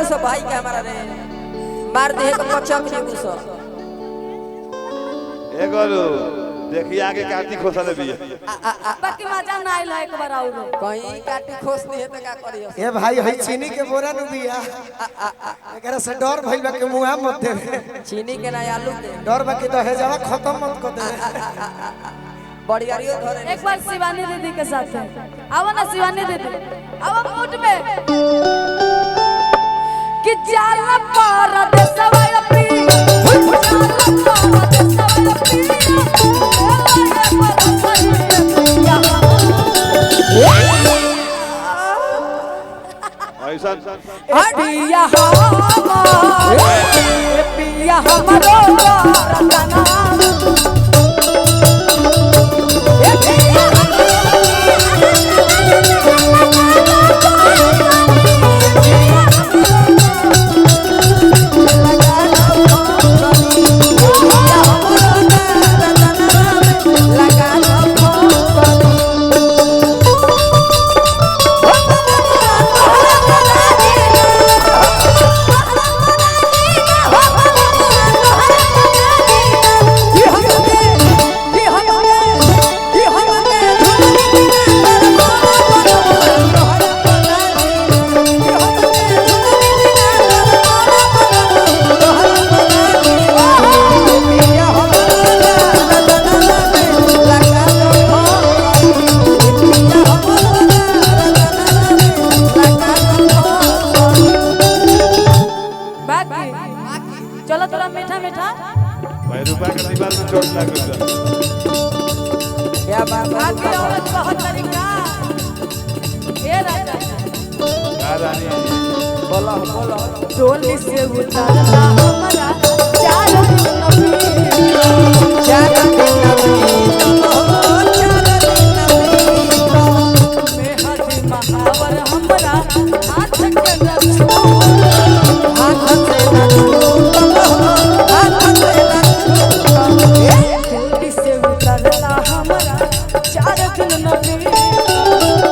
तो सब भाई के हमारा रे मार दे के पचक जे गुसो ए गोलू देखिए आगे काटी खोसले भी बाकी मजा ना आइल एक बार और कहीं काटी खोस नहीं है तो का करियो ए भाई हई चीनी के बोरा नु बिया एकरा से डर भइल बा के मुंह मत दे चीनी के ना आलू के डर बा के दहेजवा खत्म मत कर दे बड़ियारियो धरे एक बार शिवानी दीदी के साथ आओ ना शिवानी दीदी आओ मूड में कि जाला पर देसवा अपनी जाला पर देसवा ऐसा पिया पिया हमरो रतना चलो थोड़ा मीठा मीठा भाई रुपया के दीवार में चोट लग गई क्या बात है आगे औरत बहुत तरीका ये राजा का रानी बोलो बोलो डोली से उतारला हमारा चार दिन चार दिन में हजी महावर हमारा हाथ के रखो हाथ से डोली से उतारला हमारा चार दिन नबी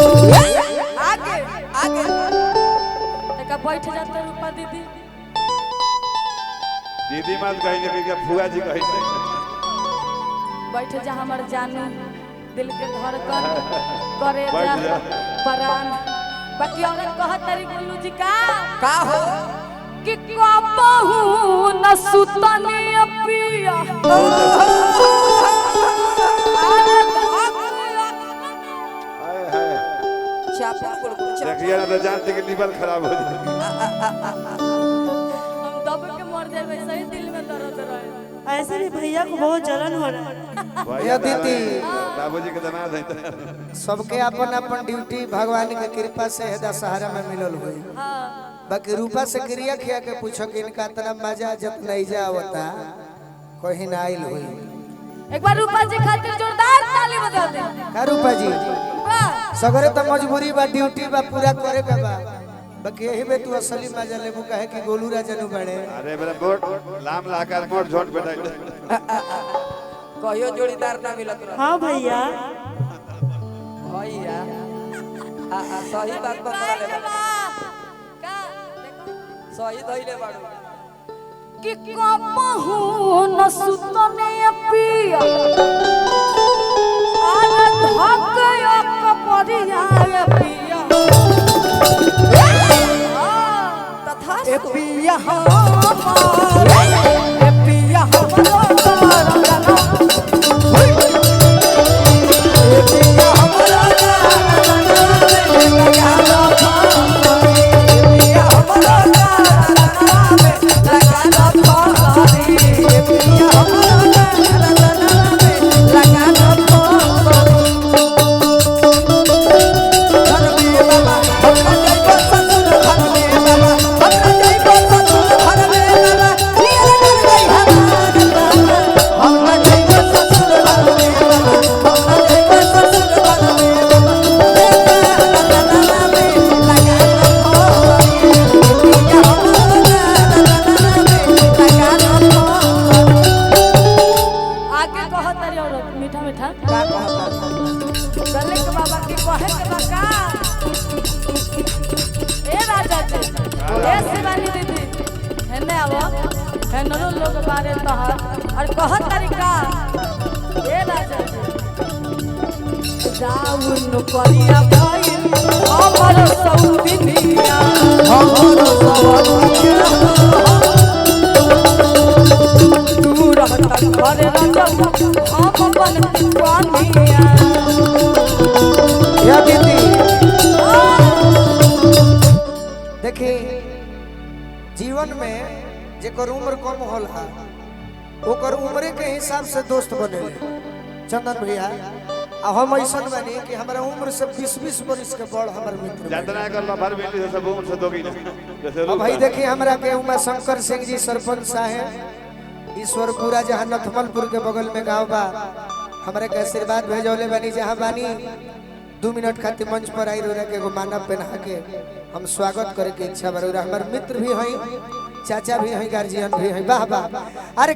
आगे आगे तका बैठ जाते रूपा दीदी दीदी मत कही कि फुआ जी कही बैठ जा हमर जानू दिल के धड़कन करे बैठ जा जा। प्राण बाकी औरत कहत तारी गुल्लू जी का हो कि कबहू न सुतनी पिया हाय हाय चापा कुल देखिए ना तो जानते कि लीवर खराब हो जाएगी हम दब के मर जाए वैसे ही दिल में दर्द रहे ऐसे भी भैया को बहुत जलन हो रहा है। भैया दीदी। बाबूजी के दमाद है सबके अपन अपन ड्यूटी भगवान के कृपा से है दशहरा में मिलल हुई बाकी रूपा से क्रिया खिया के पूछो कि इनका इतना मजा जितना इजा होता कहीं ना आइल हुई एक बार रूपा जी खातिर जोरदार ताली बजा दे का रूपा जी वाह सगरे तो मजबूरी बा ड्यूटी बा पूरा करे के बा बाकी यही में तू असली मजा लेबू कहे कि गोलू राजा नु बड़े अरे मेरा बोट लाम लाकर मोट झोट बेटा कहियो जोड़ीदार ना मिलत रहा हाँ भैया भैया सही बात बता ले का देखो सही धइले बाड़ू कि कबहू न सुतनी पिया आन धक एक परिया पिया तथा ए पिया हमारा ए पिया हमारा रंगना ए पिया हमारा बाबा ए शिवानी दीदी हेने आवो हेनरो लोग बारे तहर और कहत तरीका ए राजा जाऊन करिया भाई हमर सौदिनिया हमर सौदिनिया तू रहता घरे राजा हम बन पानिया या दीदी देखी जीवन में जेकर उम्र कम होला ओकर उम्र के हिसाब से दोस्त बने चंदन भैया आ हम ऐसा बनी कि हमारा उम्र से 20-20 वर्ष के बड़ हमार मित्र जितना कर लो भर बेली से सब उम्र से दोगी ना जैसे अब भाई देखिए हमरा के उमा शंकर सिंह जी सरपंच साहेब ईश्वरपुरा जहाँ नथमलपुर के बगल में गाँव बा हमारे के आशीर्वाद भेजौले बनी जहाँ बानी 2 मिनट खातिर मंच पर आई रहे के एगो मानव पहना के हम स्वागत करे के इच्छा बा हमारे मित्र भी हैं चाचा भी हैं गार्जियन भी हैं वाह वाह अरे